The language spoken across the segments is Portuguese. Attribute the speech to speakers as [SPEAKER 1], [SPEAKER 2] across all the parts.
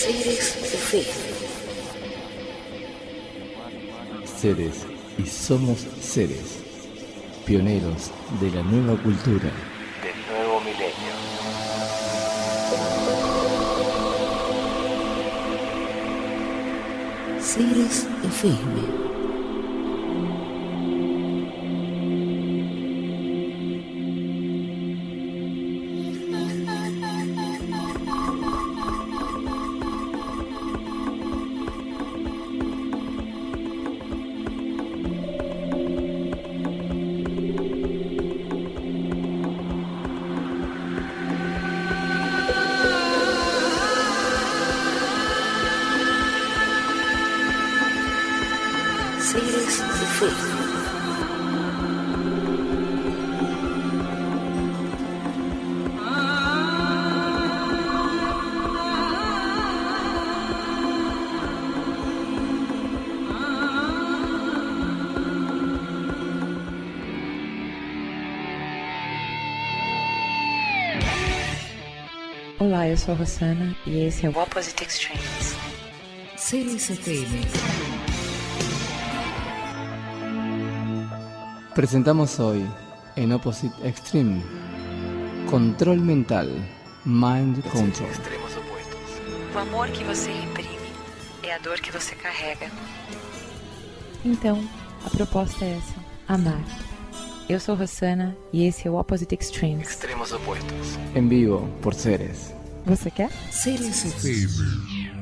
[SPEAKER 1] Seres de Fe.
[SPEAKER 2] Seres y somos seres, pioneros de la nueva cultura, del nuevo milenio.
[SPEAKER 1] Seres FM. Seres de Fe.
[SPEAKER 3] Olá, eu sou a Rossana e esse é o Opposite Extremes.
[SPEAKER 1] Seres FM.
[SPEAKER 2] Presentamos hoy en Opposite Extreme Control Mental, Mind Control.
[SPEAKER 4] Extremos opostos.
[SPEAKER 3] O amor que você reprime é a dor que você carrega. Então, a proposta é essa: amar. Eu sou Rossana e esse é o Opposite Extremes.
[SPEAKER 4] Extremos opostos.
[SPEAKER 2] En vivo por Seres.
[SPEAKER 3] Você quer?
[SPEAKER 1] Seres FM.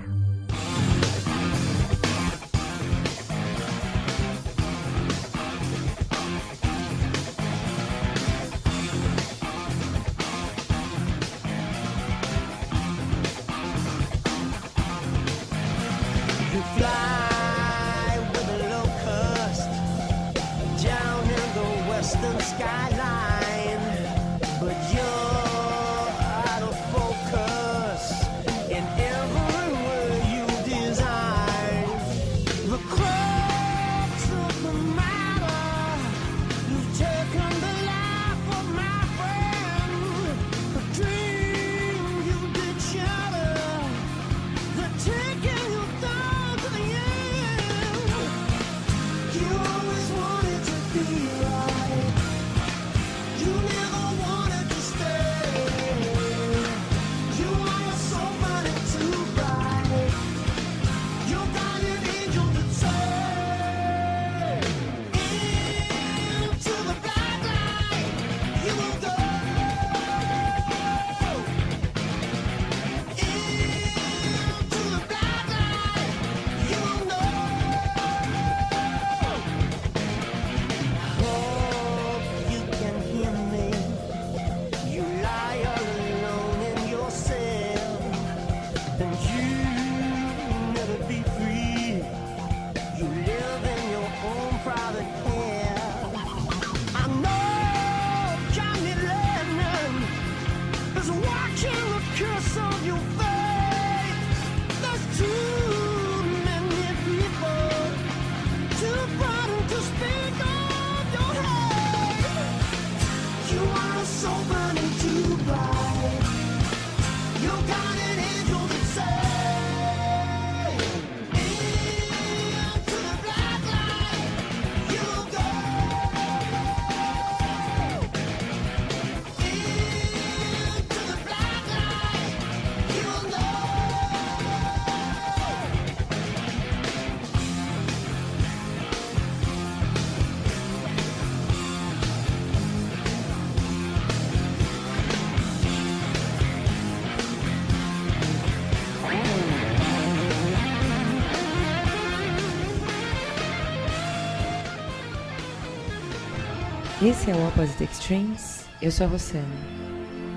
[SPEAKER 3] Esse é o Opposite Extremes. Eu sou a Rossana.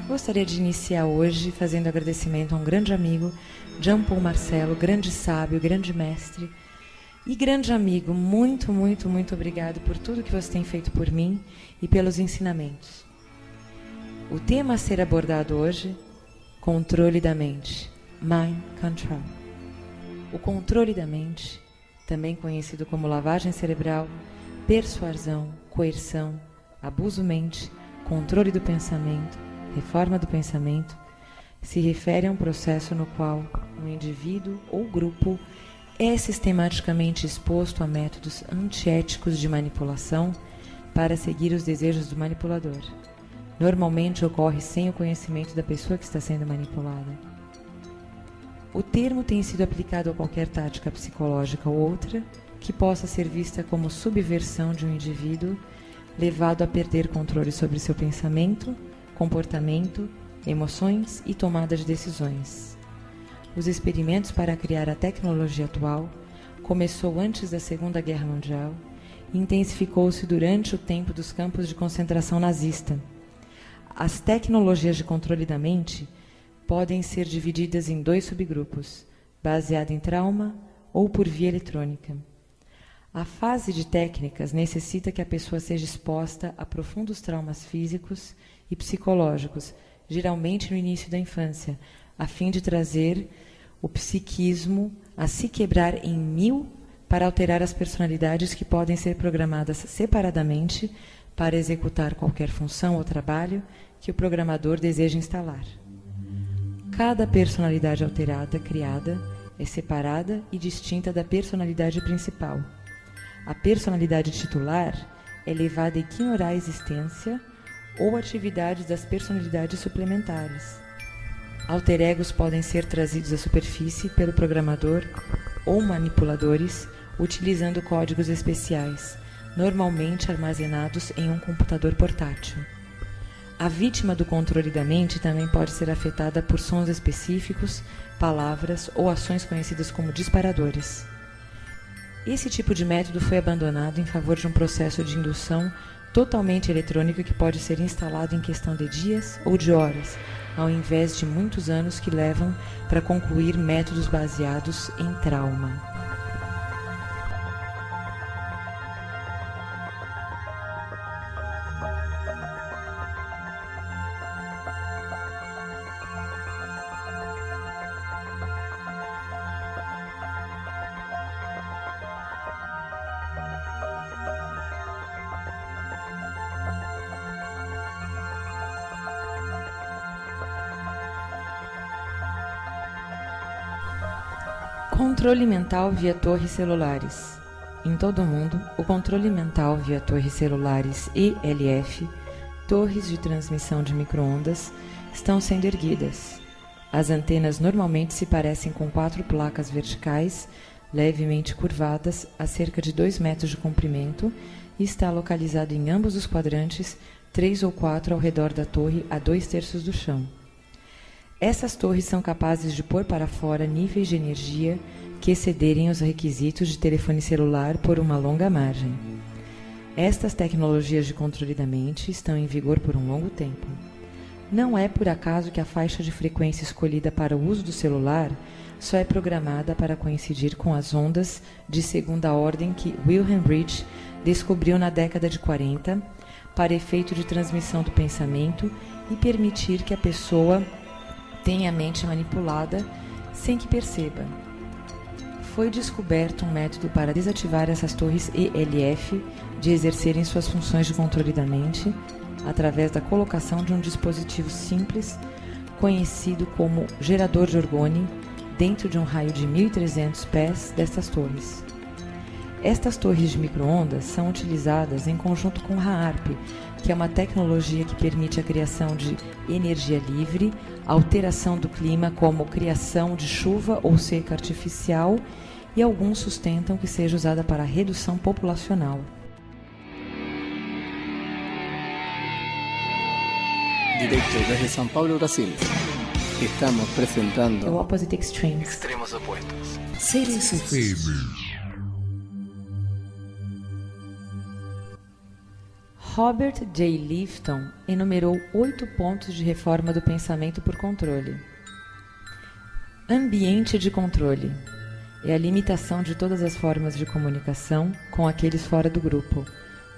[SPEAKER 3] Gostaria de iniciar hoje fazendo agradecimento a um grande amigo, Jean Paul Marcelo, grande sábio, grande mestre e grande amigo. Muito, muito, muito obrigado por tudo que você tem feito por mim e pelos ensinamentos. O tema a ser abordado hoje: controle da mente, Mind Control. O controle da mente, também conhecido como lavagem cerebral, persuasão, coerção, abuso-mente, controle do pensamento, reforma do pensamento, se refere a um processo no qual um indivíduo ou grupo é sistematicamente exposto a métodos antiéticos de manipulação para seguir os desejos do manipulador. Normalmente ocorre sem o conhecimento da pessoa que está sendo manipulada. O termo tem sido aplicado a qualquer tática psicológica ou outra que possa ser vista como subversão de um indivíduo levado a perder controle sobre seu pensamento, comportamento, emoções e tomada de decisões. Os experimentos para criar a tecnologia atual começou antes da Segunda Guerra Mundial e intensificou-se durante o tempo dos campos de concentração nazista. As tecnologias de controle da mente podem ser divididas em 2 subgrupos, baseado em trauma ou por via eletrônica. A fase de técnicas necessita que a pessoa seja exposta a profundos traumas físicos e psicológicos, geralmente no início da infância, a fim de trazer o psiquismo a se quebrar em 1000 para alterar as personalidades que podem ser programadas separadamente para executar qualquer função ou trabalho que o programador deseja instalar. Cada personalidade alterada criada é separada e distinta da personalidade principal. A personalidade titular é levada a ignorar a existência ou atividades das personalidades suplementares. Alter egos podem ser trazidos à superfície pelo programador ou manipuladores utilizando códigos especiais, normalmente armazenados em um computador portátil. A vítima do controle da mente também pode ser afetada por sons específicos, palavras ou ações conhecidas como disparadores. Esse tipo de método foi abandonado em favor de um processo de indução totalmente eletrônico que pode ser instalado em questão de dias ou de horas, ao invés de muitos anos que levam para concluir métodos baseados em trauma. Controle mental via torres celulares. Em todo o mundo, o controle mental via torres celulares ELF, torres de transmissão de microondas, estão sendo erguidas. As antenas normalmente se parecem com 4 placas verticais, levemente curvadas, a cerca de 2 metros de comprimento, e está localizado em ambos os quadrantes, 3 ou 4 ao redor da torre a 2/3 do chão. Essas torres são capazes de pôr para fora níveis de energia que excederem os requisitos de telefone celular por uma longa margem. Estas tecnologias de controle da mente estão em vigor por um longo tempo. Não é por acaso que a faixa de frequência escolhida para o uso do celular só é programada para coincidir com as ondas de segunda ordem que Wilhelm Reich descobriu na década de 40 para efeito de transmissão do pensamento e permitir que a pessoa tenha a mente manipulada sem que perceba. Foi descoberto um método para desativar essas torres ELF de exercerem suas funções de controle da mente através da colocação de um dispositivo simples conhecido como gerador de orgone dentro de um raio de 1.300 pés destas torres. Estas torres de micro-ondas são utilizadas em conjunto com HAARP, que é uma tecnologia que permite a criação de energia livre, alteração do clima como criação de chuva ou seca artificial, e alguns sustentam que seja usada para a redução populacional.
[SPEAKER 2] Directo desde São Paulo, Brasil, estamos
[SPEAKER 3] The
[SPEAKER 2] presentando
[SPEAKER 3] Opposite Extremes.
[SPEAKER 4] Extremos opuestos.
[SPEAKER 1] Seres FM.
[SPEAKER 3] Robert J. Lifton enumerou 8 pontos de reforma do pensamento por controle. Ambiente de controle é a limitação de todas as formas de comunicação com aqueles fora do grupo.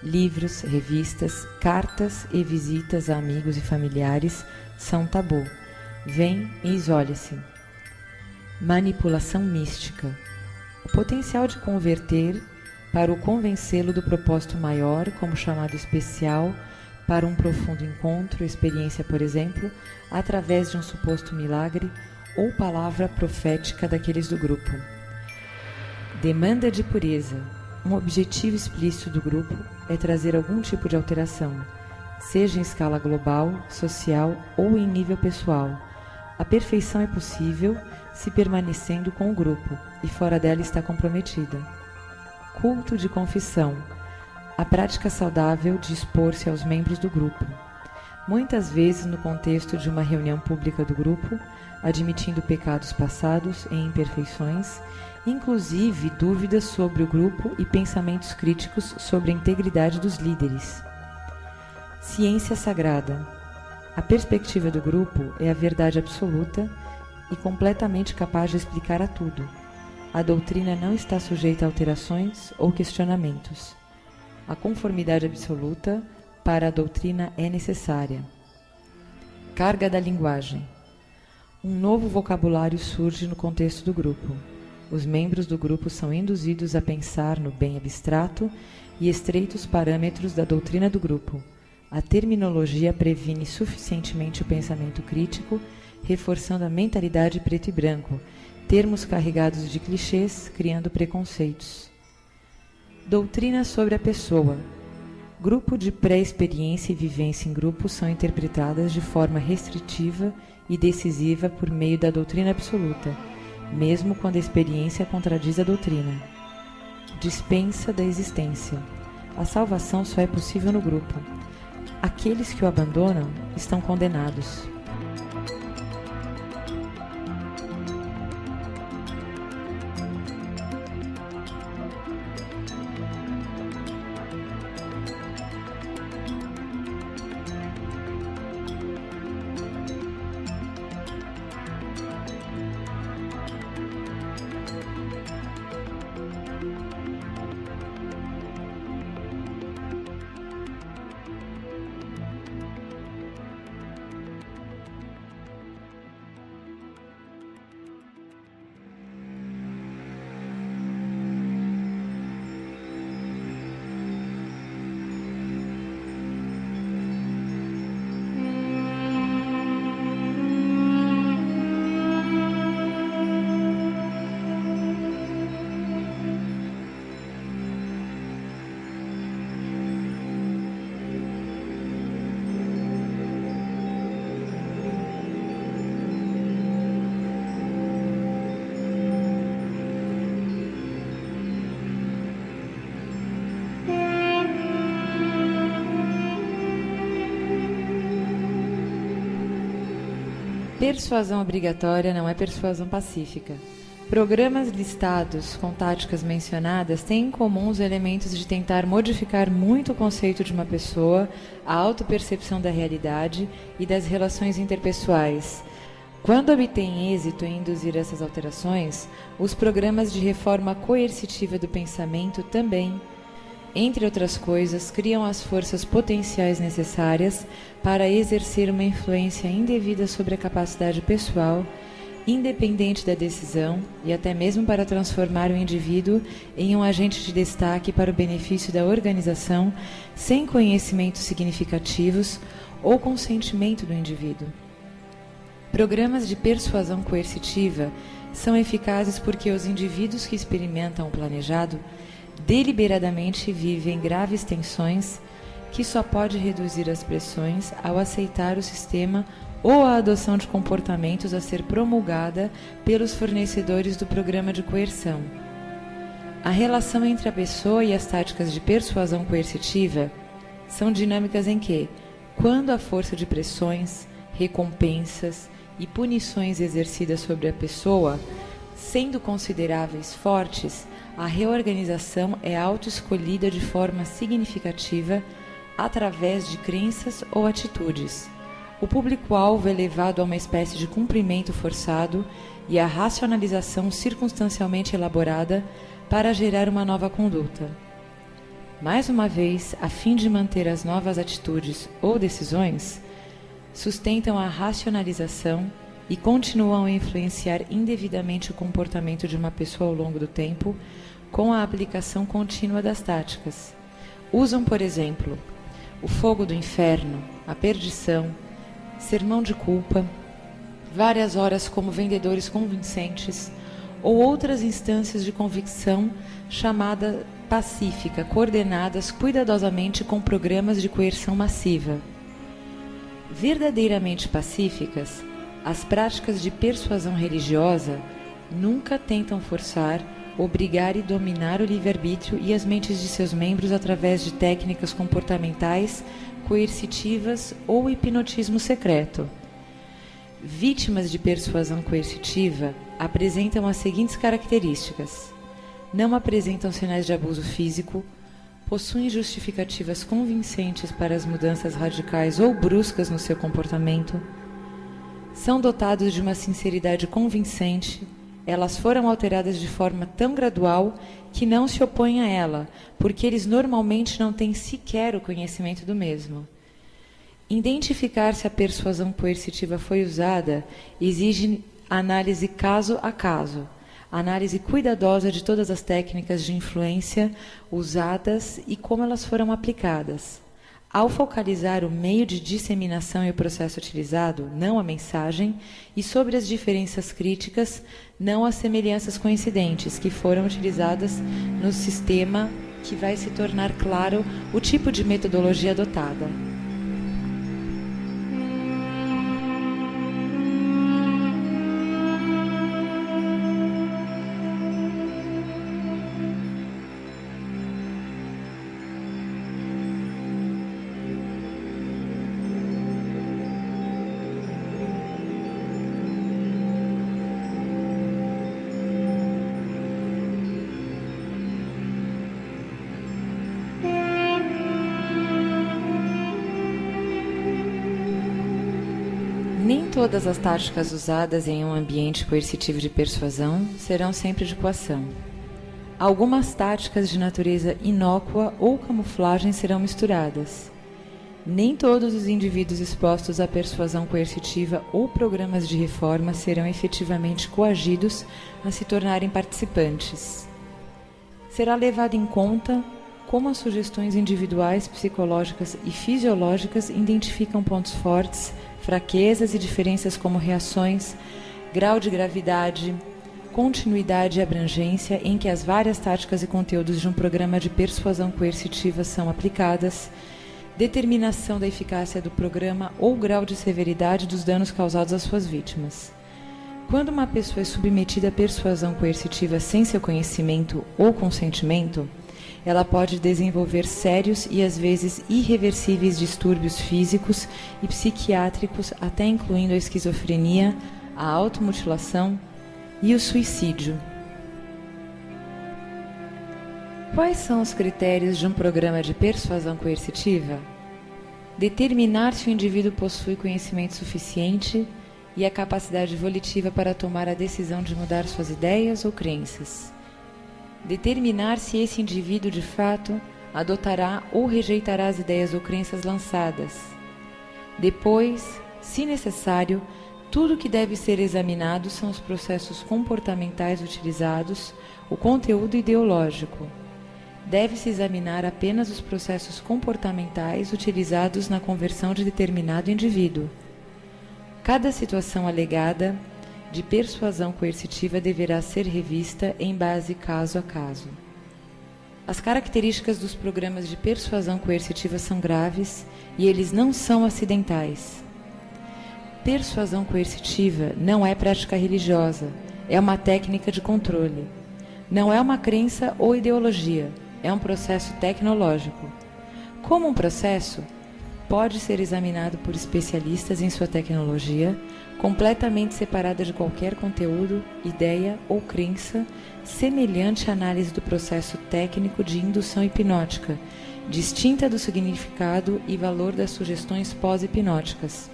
[SPEAKER 3] Livros, revistas, cartas e visitas a amigos e familiares são tabu. Vem e isole-se. Manipulação mística. O potencial de converter para o convencê-lo do propósito maior, como chamado especial, para um profundo encontro, experiência, por exemplo, através de um suposto milagre ou palavra profética daqueles do grupo. Demanda de pureza. Um objetivo explícito do grupo é trazer algum tipo de alteração, seja em escala global, social ou em nível pessoal. A perfeição é possível se permanecendo com o grupo, e fora dela está comprometida. Culto de confissão. A prática saudável de expor-se aos membros do grupo. Muitas vezes no contexto de uma reunião pública do grupo, admitindo pecados passados e imperfeições, inclusive dúvidas sobre o grupo e pensamentos críticos sobre a integridade dos líderes. Ciência sagrada. A perspectiva do grupo é a verdade absoluta e completamente capaz de explicar a tudo. A doutrina não está sujeita a alterações ou questionamentos. A conformidade absoluta para a doutrina é necessária. Carga da linguagem. Um novo vocabulário surge no contexto do grupo. Os membros do grupo são induzidos a pensar no bem abstrato e estreitos parâmetros da doutrina do grupo. A terminologia previne suficientemente o pensamento crítico, reforçando a mentalidade preto e branco, termos carregados de clichês, criando preconceitos. Doutrina sobre a pessoa. Grupo de pré-experiência e vivência em grupo são interpretadas de forma restritiva e decisiva por meio da doutrina absoluta, mesmo quando a experiência contradiz a doutrina. Dispensa da existência. A salvação só é possível no grupo. Aqueles que o abandonam estão condenados. Persuasão obrigatória não é persuasão pacífica. Programas listados com táticas mencionadas têm em comum os elementos de tentar modificar muito o conceito de uma pessoa, a autopercepção da realidade e das relações interpessoais. Quando obtêm êxito em induzir essas alterações, os programas de reforma coercitiva do pensamento também, entre outras coisas, criam as forças potenciais necessárias para exercer uma influência indevida sobre a capacidade pessoal, independente da decisão, e até mesmo para transformar o indivíduo em um agente de destaque para o benefício da organização, sem conhecimentos significativos ou consentimento do indivíduo. Programas de persuasão coercitiva são eficazes porque os indivíduos que experimentam o planejado deliberadamente vivem graves tensões que só pode reduzir as pressões ao aceitar o sistema ou a adoção de comportamentos a ser promulgada pelos fornecedores do programa de coerção. A relação entre a pessoa e as táticas de persuasão coercitiva são dinâmicas em que, quando a força de pressões, recompensas e punições exercidas sobre a pessoa, sendo consideráveis fortes, a reorganização é autoescolhida de forma significativa através de crenças ou atitudes. O público-alvo é levado a uma espécie de cumprimento forçado e a racionalização circunstancialmente elaborada para gerar uma nova conduta. Mais uma vez, a fim de manter as novas atitudes ou decisões, sustentam a racionalização e continuam a influenciar indevidamente o comportamento de uma pessoa ao longo do tempo com a aplicação contínua das táticas. Usam, por exemplo, o fogo do inferno, a perdição, sermão de culpa, várias horas como vendedores convincentes ou outras instâncias de convicção chamada pacífica, coordenadas cuidadosamente com programas de coerção massiva. Verdadeiramente pacíficas, as práticas de persuasão religiosa nunca tentam forçar, obrigar e dominar o livre-arbítrio e as mentes de seus membros através de técnicas comportamentais, coercitivas ou hipnotismo secreto. Vítimas de persuasão coercitiva apresentam as seguintes características: não apresentam sinais de abuso físico, possuem justificativas convincentes para as mudanças radicais ou bruscas no seu comportamento, são dotados de uma sinceridade convincente, elas foram alteradas de forma tão gradual que não se opõem a ela, porque eles normalmente não têm sequer o conhecimento do mesmo. Identificar se a persuasão coercitiva foi usada exige análise caso a caso, análise cuidadosa de todas as técnicas de influência usadas e como elas foram aplicadas. Ao focalizar o meio de disseminação e o processo utilizado, não a mensagem, e sobre as diferenças críticas, não as semelhanças coincidentes que foram utilizadas no sistema, que vai se tornar claro o tipo de metodologia adotada. Nem todas as táticas usadas em um ambiente coercitivo de persuasão serão sempre de coação. Algumas táticas de natureza inócua ou camuflagem serão misturadas. Nem todos os indivíduos expostos à persuasão coercitiva ou programas de reforma serão efetivamente coagidos a se tornarem participantes. Será levado em conta como as sugestões individuais, psicológicas e fisiológicas identificam pontos fortes, fraquezas e diferenças como reações, grau de gravidade, continuidade e abrangência em que as várias táticas e conteúdos de um programa de persuasão coercitiva são aplicadas, determinação da eficácia do programa ou grau de severidade dos danos causados às suas vítimas. Quando uma pessoa é submetida à persuasão coercitiva sem seu conhecimento ou consentimento, ela pode desenvolver sérios e às vezes irreversíveis distúrbios físicos e psiquiátricos, até incluindo a esquizofrenia, a automutilação e o suicídio. Quais são os critérios de um programa de persuasão coercitiva? Determinar se o indivíduo possui conhecimento suficiente e a capacidade volitiva para tomar a decisão de mudar suas ideias ou crenças. Determinar se esse indivíduo de fato adotará ou rejeitará as ideias ou crenças lançadas. Depois, se necessário, tudo que deve ser examinado são os processos comportamentais utilizados, o conteúdo ideológico. Deve-se examinar apenas os processos comportamentais utilizados na conversão de determinado indivíduo. Cada situação alegada de persuasão coercitiva deverá ser revista em base caso a caso. As características dos programas de persuasão coercitiva são graves e eles não são acidentais. Persuasão coercitiva não é prática religiosa, é uma técnica de controle. Não é uma crença ou ideologia, é um processo tecnológico. Como um processo, pode ser examinado por especialistas em sua tecnologia, completamente separada de qualquer conteúdo, ideia ou crença, semelhante à análise do processo técnico de indução hipnótica, distinta do significado e valor das sugestões pós-hipnóticas.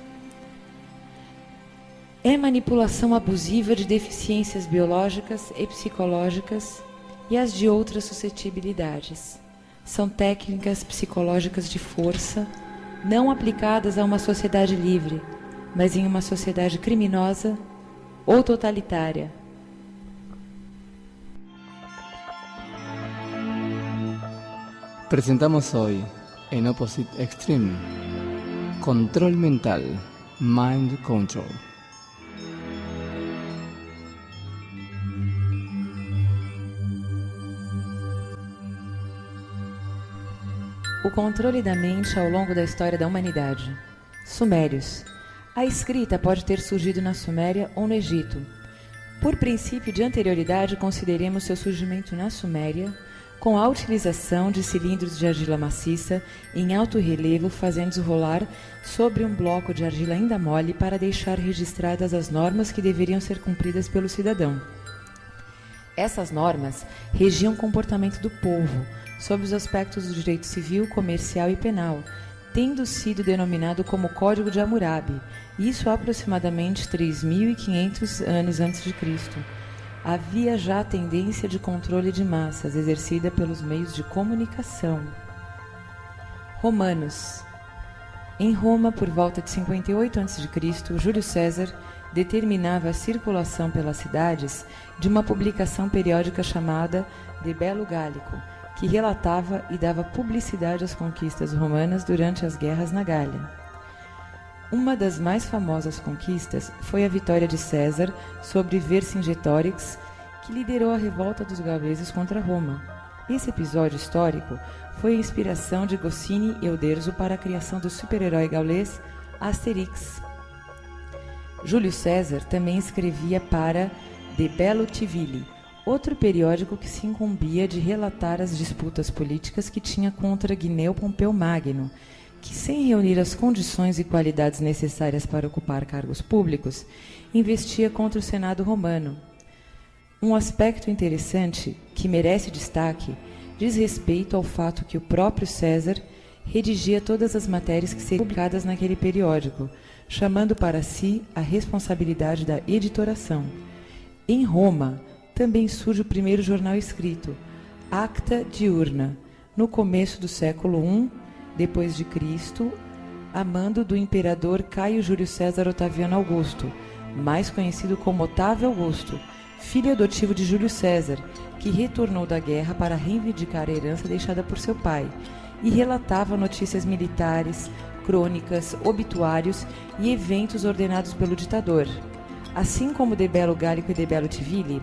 [SPEAKER 3] É manipulação abusiva de deficiências biológicas e psicológicas e as de outras suscetibilidades. São técnicas psicológicas de força, não aplicadas a uma sociedade livre, mas em uma sociedade criminosa ou totalitária.
[SPEAKER 2] Presentamos hoy En Opposite Extreme, control mental, mind control.
[SPEAKER 3] O controle da mente ao longo da história da humanidade. Sumérios. A escrita pode ter surgido na Suméria ou no Egito. Por princípio de anterioridade, consideremos seu surgimento na Suméria, com a utilização de cilindros de argila maciça em alto relevo, fazendo-os rolar sobre um bloco de argila ainda mole para deixar registradas as normas que deveriam ser cumpridas pelo cidadão. Essas normas regiam o comportamento do povo, sob os aspectos do direito civil, comercial e penal, tendo sido denominado como Código de Hammurabi, isso há aproximadamente 3.500 anos antes de Cristo. Havia já a tendência de controle de massas exercida pelos meios de comunicação. Romanos. Em Roma, por volta de 58 a.C., Júlio César determinava a circulação pelas cidades de uma publicação periódica chamada De Bello Gallico, que relatava e dava publicidade às conquistas romanas durante as guerras na Gália. Uma das mais famosas conquistas foi a vitória de César sobre Vercingetorix, que liderou a revolta dos gauleses contra Roma. Esse episódio histórico foi a inspiração de Goscinny e Uderzo para a criação do super-herói gaulês Asterix. Júlio César também escrevia para De Bello Civili, outro periódico que se incumbia de relatar as disputas políticas que tinha contra Gneu Pompeu Magno, que, sem reunir as condições e qualidades necessárias para ocupar cargos públicos, investia contra o Senado romano. Um aspecto interessante, que merece destaque, diz respeito ao fato que o próprio César redigia todas as matérias que seriam publicadas naquele periódico, chamando para si a responsabilidade da editoração. Em Roma, também surge o primeiro jornal escrito, Acta Diurna, no começo do século I depois de Cristo, a mando do imperador Caio Júlio César Otaviano Augusto, mais conhecido como Otávio Augusto, filho adotivo de Júlio César, que retornou da guerra para reivindicar a herança deixada por seu pai, e relatava notícias militares, crônicas, obituários e eventos ordenados pelo ditador. Assim como De Bello Gallico e De Bello Civili,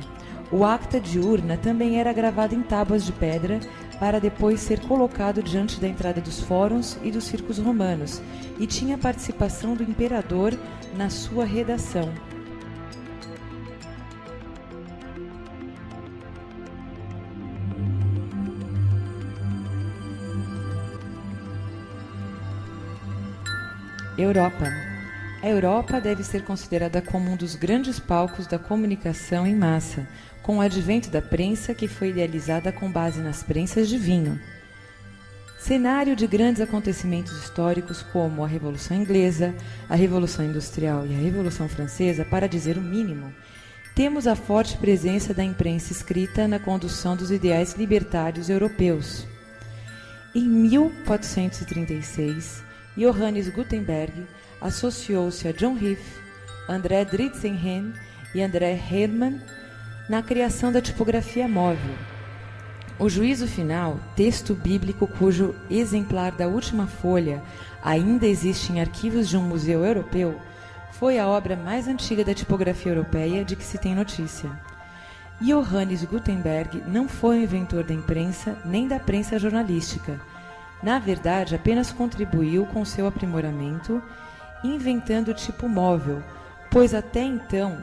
[SPEAKER 3] o Acta Diurna também era gravado em tábuas de pedra para depois ser colocado diante da entrada dos fóruns e dos circos romanos, e tinha a participação do imperador na sua redação. Europa. A Europa deve ser considerada como um dos grandes palcos da comunicação em massa, com o advento da prensa, que foi idealizada com base nas prensas de vinho. Cenário de grandes acontecimentos históricos como a Revolução Inglesa, a Revolução Industrial e a Revolução Francesa, para dizer o mínimo, temos a forte presença da imprensa escrita na condução dos ideais libertários europeus. Em 1436, Johannes Gutenberg associou-se a John Heath, André Dritzenhen e André Hermann na criação da tipografia móvel. O juízo final, texto bíblico cujo exemplar da última folha ainda existe em arquivos de um museu europeu, foi a obra mais antiga da tipografia europeia de que se tem notícia. Johannes Gutenberg não foi o inventor da imprensa nem da prensa jornalística. Na verdade, apenas contribuiu com seu aprimoramento, inventando o tipo móvel, pois até então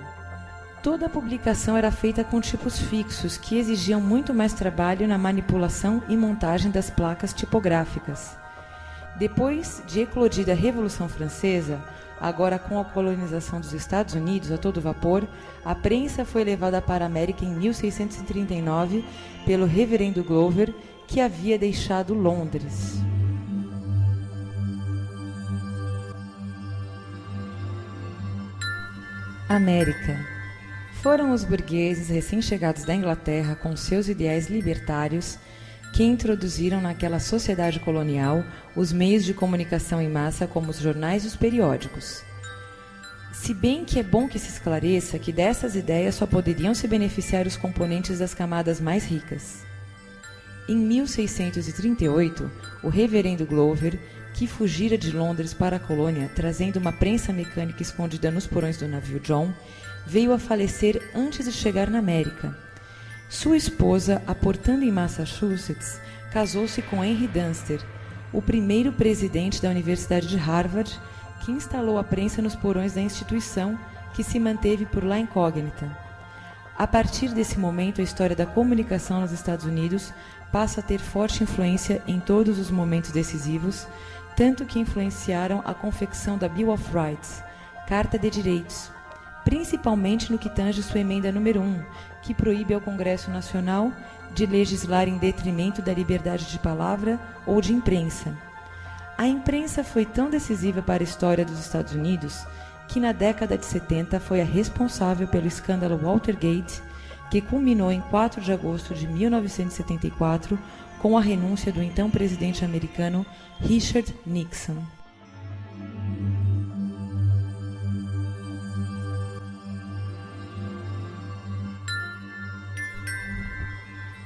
[SPEAKER 3] toda a publicação era feita com tipos fixos que exigiam muito mais trabalho na manipulação e montagem das placas tipográficas. Depois de eclodida a Revolução Francesa, agora com a colonização dos Estados Unidos a todo vapor, a prensa foi levada para a América em 1639 pelo Reverendo Glover, que havia deixado Londres. América. Foram os burgueses recém-chegados da Inglaterra com seus ideais libertários que introduziram naquela sociedade colonial os meios de comunicação em massa como os jornais e os periódicos. Se bem que é bom que se esclareça que dessas ideias só poderiam se beneficiar os componentes das camadas mais ricas. Em 1638, o reverendo Glover, que fugira de Londres para a colônia trazendo uma prensa mecânica escondida nos porões do navio John, veio a falecer antes de chegar na América. Sua esposa, aportando em Massachusetts, casou-se com Henry Dunster, o primeiro presidente da Universidade de Harvard, que instalou a prensa nos porões da instituição, que se manteve por lá incógnita. A partir desse momento, a história da comunicação nos Estados Unidos passa a ter forte influência em todos os momentos decisivos, tanto que influenciaram a confecção da Bill of Rights, Carta de Direitos, principalmente no que tange sua emenda número 1, que proíbe ao Congresso Nacional de legislar em detrimento da liberdade de palavra ou de imprensa. A imprensa foi tão decisiva para a história dos Estados Unidos que na década de 70 foi a responsável pelo escândalo Watergate, que culminou em 4 de agosto de 1974 com a renúncia do então presidente americano Richard Nixon.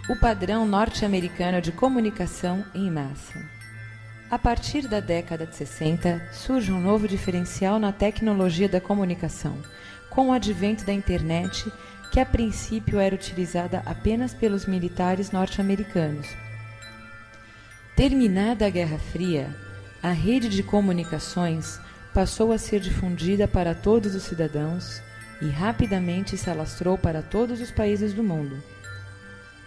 [SPEAKER 3] O padrão norte-americano de comunicação em massa. A partir da década de 60, surge um novo diferencial na tecnologia da comunicação, com o advento da internet, que a princípio era utilizada apenas pelos militares norte-americanos. Terminada a Guerra Fria, a rede de comunicações passou a ser difundida para todos os cidadãos e rapidamente se alastrou para todos os países do mundo.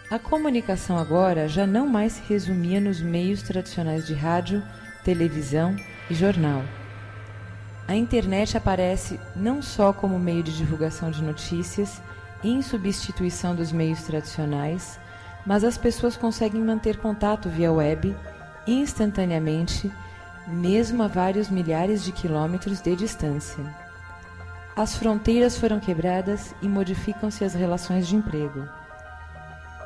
[SPEAKER 3] A comunicação agora já não mais se resumia nos meios tradicionais de rádio, televisão e jornal. A internet aparece não só como meio de divulgação de notícias, em substituição dos meios tradicionais, mas as pessoas conseguem manter contato via web instantaneamente, mesmo a vários milhares de quilômetros de distância. As fronteiras foram quebradas e modificam-se as relações de emprego.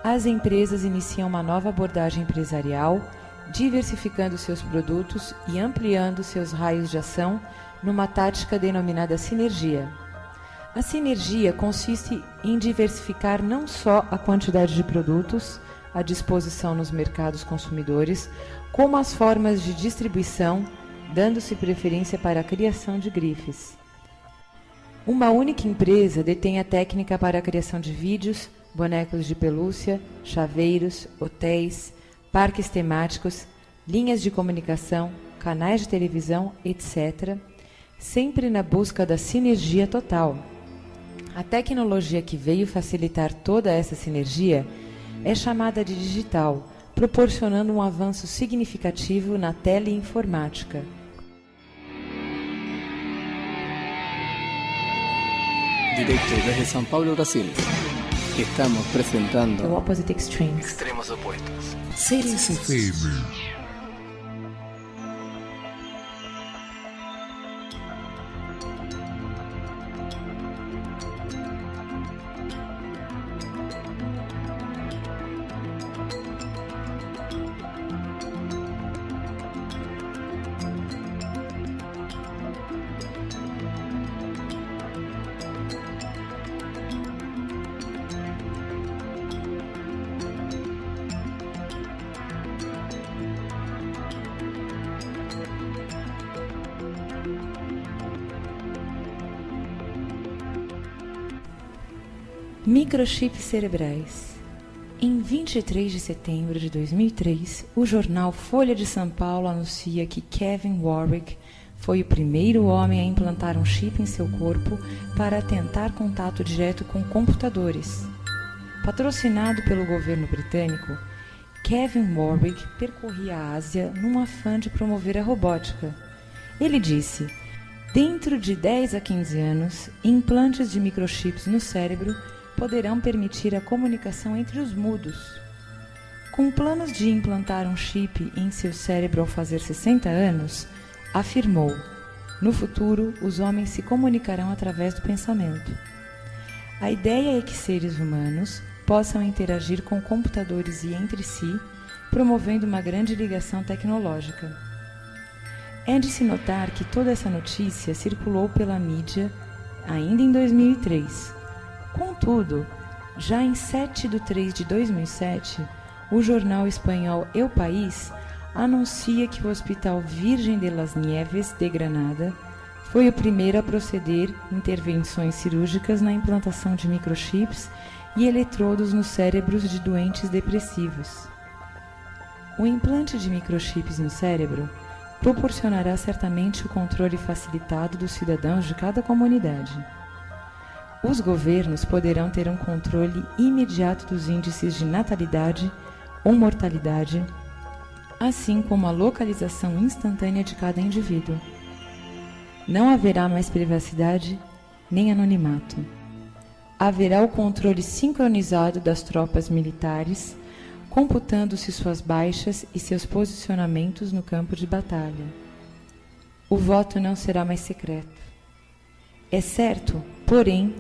[SPEAKER 3] As empresas iniciam uma nova abordagem empresarial, diversificando seus produtos e ampliando seus raios de ação numa tática denominada sinergia. A sinergia consiste em diversificar não só a quantidade de produtos à disposição nos mercados consumidores, como as formas de distribuição, dando-se preferência para a criação de grifes. Uma única empresa detém a técnica para a criação de vídeos, bonecos de pelúcia, chaveiros, hotéis, parques temáticos, linhas de comunicação, canais de televisão, etc., sempre na busca da sinergia total. A tecnologia que veio facilitar toda essa sinergia é chamada de digital, proporcionando um avanço significativo na teleinformática.
[SPEAKER 2] Directo desde São Paulo, Brasil. Estamos presentando
[SPEAKER 3] The Opposite Extremes.
[SPEAKER 4] Extremos opuestos.
[SPEAKER 1] Seres FM.
[SPEAKER 3] Microchips cerebrais. Em 23 de setembro de 2003, o jornal Folha de São Paulo anuncia que Kevin Warwick foi o primeiro homem a implantar um chip em seu corpo para tentar contato direto com computadores. Patrocinado pelo governo britânico, Kevin Warwick percorria a Ásia num afã de promover a robótica. Ele disse: dentro de 10 a 15 anos, implantes de microchips no cérebro poderão permitir a comunicação entre os mudos. Com planos de implantar um chip em seu cérebro ao fazer 60 anos, afirmou: no futuro, os homens se comunicarão através do pensamento. A ideia é que seres humanos possam interagir com computadores e entre si, promovendo uma grande ligação tecnológica. É de se notar que toda essa notícia circulou pela mídia ainda em 2003. Contudo, já em 7 de 3 de 2007, o jornal espanhol El País anuncia que o Hospital Virgen de las Nieves de Granada foi o primeiro a proceder intervenções cirúrgicas na implantação de microchips e eletrodos nos cérebros de doentes depressivos. O implante de microchips no cérebro proporcionará certamente o controle facilitado dos cidadãos de cada comunidade. Os governos poderão ter um controle imediato dos índices de natalidade ou mortalidade, assim como a localização instantânea de cada indivíduo. Não haverá mais privacidade nem anonimato. Haverá o controle sincronizado das tropas militares, computando-se suas baixas e seus posicionamentos no campo de batalha. O voto não será mais secreto. É certo, porém,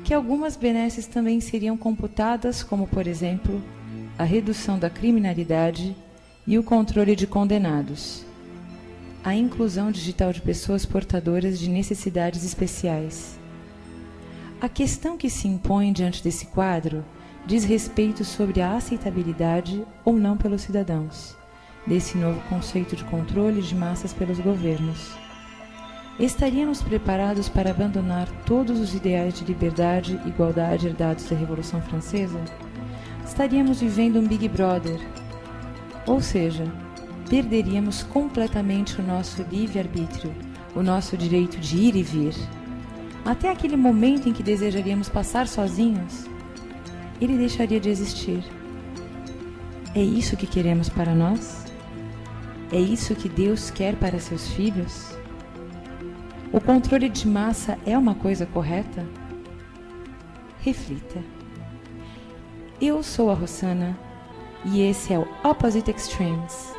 [SPEAKER 3] que algumas benesses também seriam computadas, como, por exemplo, a redução da criminalidade e o controle de condenados, a inclusão digital de pessoas portadoras de necessidades especiais. A questão que se impõe diante desse quadro diz respeito sobre a aceitabilidade ou não pelos cidadãos desse novo conceito de controle de massas pelos governos. Estaríamos preparados para abandonar todos os ideais de liberdade e igualdade herdados da Revolução Francesa? Estaríamos vivendo um Big Brother, ou seja, perderíamos completamente o nosso livre-arbítrio, o nosso direito de ir e vir. Até aquele momento em que desejaríamos passar sozinhos, ele deixaria de existir. É isso que queremos para nós? É isso que Deus quer para seus filhos? O controle de massa é uma coisa correta? Reflita. Eu sou a Rossana e esse é o Opposite Extremes.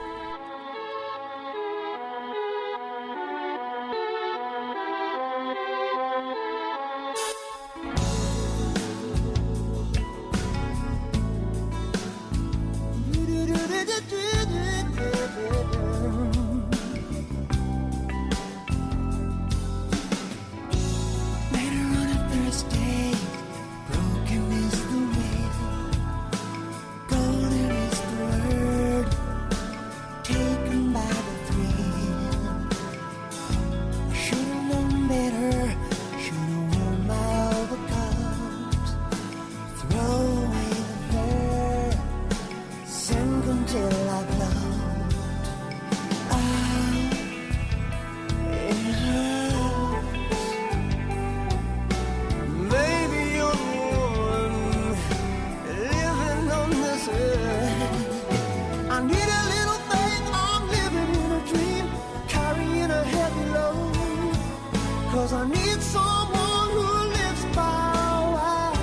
[SPEAKER 5] I need someone who lives by wire.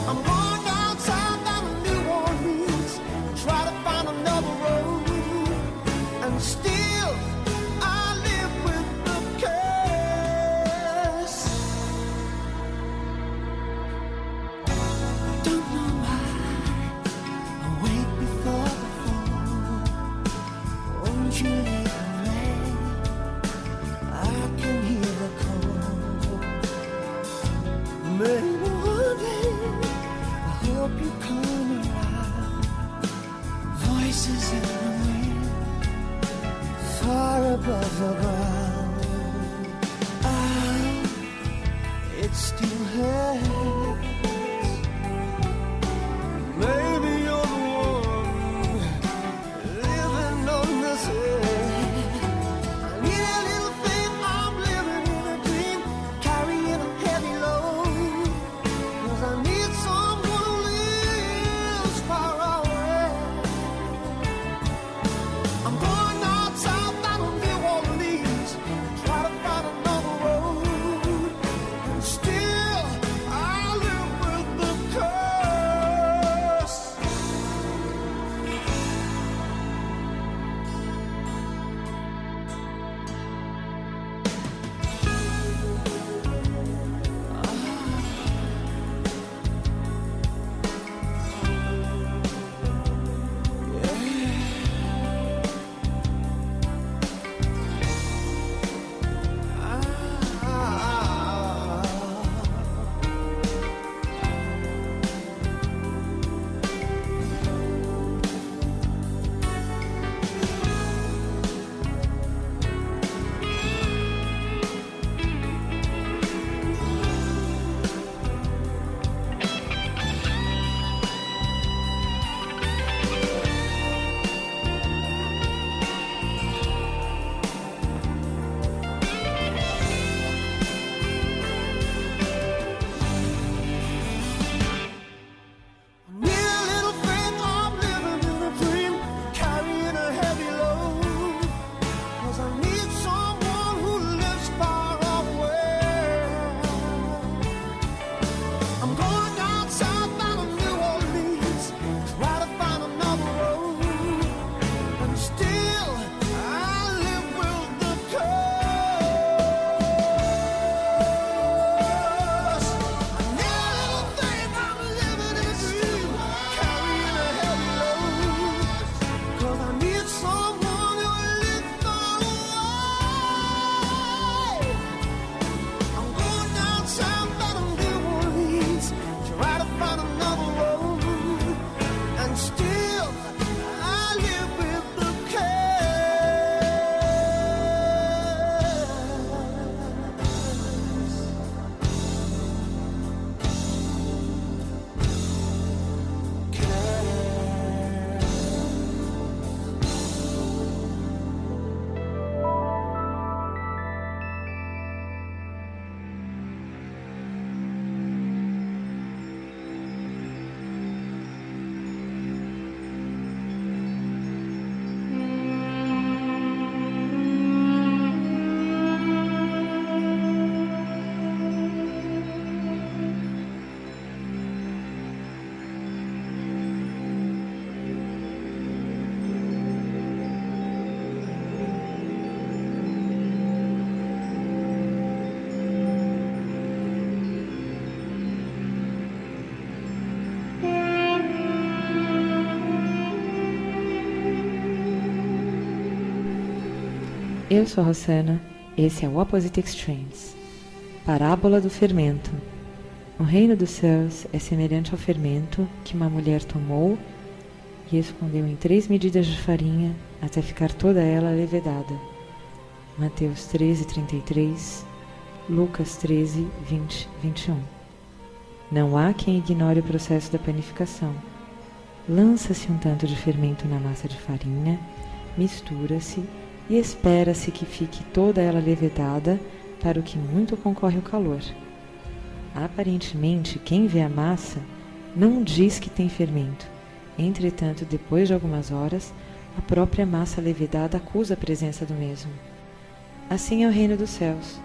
[SPEAKER 5] I'm going down south down to New Orleans, try to find another road, and still I live with the curse. Don't know why I wait before the fall. Won't you leave? Maybe one day I hope you come around. Voices in the wind, far above the ground. It still hurts. Maybe you're the one living on this earth. I need a little faith. I'm living in a dream, carrying a heavy load. I need someone who lives far away. I'm going down south down to New Orleans,
[SPEAKER 3] Eu sou a Rossana, esse é o Opposite Extremes. Parábola do fermento. O reino dos céus é semelhante ao fermento que uma mulher tomou e escondeu em 3 medidas de farinha até ficar toda ela levedada. Mateus 13:33, Lucas 13:20-21. Não há quem ignore o processo da panificação. Lança-se um tanto de fermento na massa de farinha, mistura-se e espera-se que fique toda ela levedada, para o que muito concorre o calor. Aparentemente, quem vê a massa não diz que tem fermento. Entretanto, depois de algumas horas, a própria massa levedada acusa a presença do mesmo. Assim é o reino dos céus.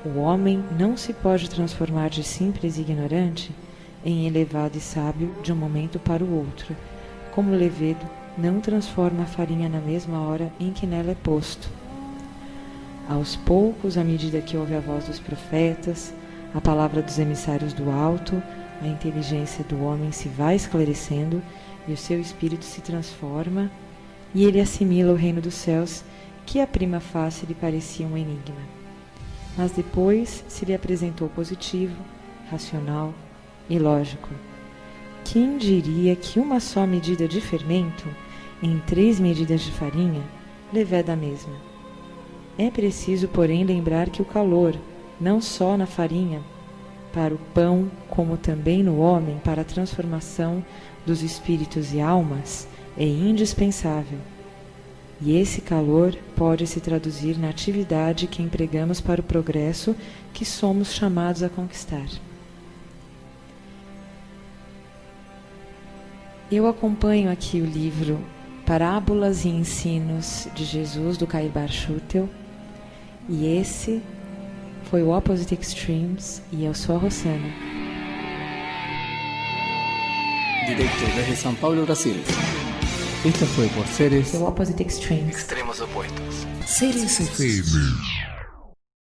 [SPEAKER 3] O homem não se pode transformar de simples e ignorante em elevado e sábio de um momento para o outro, como o levedo não transforma a farinha na mesma hora em que nela é posto. Aos poucos, à medida que ouve a voz dos profetas, a palavra dos emissários do alto, a inteligência do homem se vai esclarecendo e o seu espírito se transforma, e ele assimila o reino dos céus, que à prima face lhe parecia um enigma. Mas depois se lhe apresentou positivo, racional e lógico. Quem diria que uma só medida de fermento, em 3 medidas de farinha, leveda a mesma? É preciso, porém, lembrar que o calor, não só na farinha, para o pão, como também no homem, para a transformação dos espíritos e almas, é indispensável. E esse calor pode se traduzir na atividade que empregamos para o progresso que somos chamados a conquistar. Eu acompanho aqui o livro Parábolas e Ensinos de Jesus, do Caibar Schutel, e esse foi o Opposite Extremes, e eu sou a Rossana.
[SPEAKER 2] Directo desde São Paulo, Brasil. Esto fue por Seres
[SPEAKER 3] The Opposite Extremes.
[SPEAKER 4] Extremos opuestos.
[SPEAKER 1] Seres FM.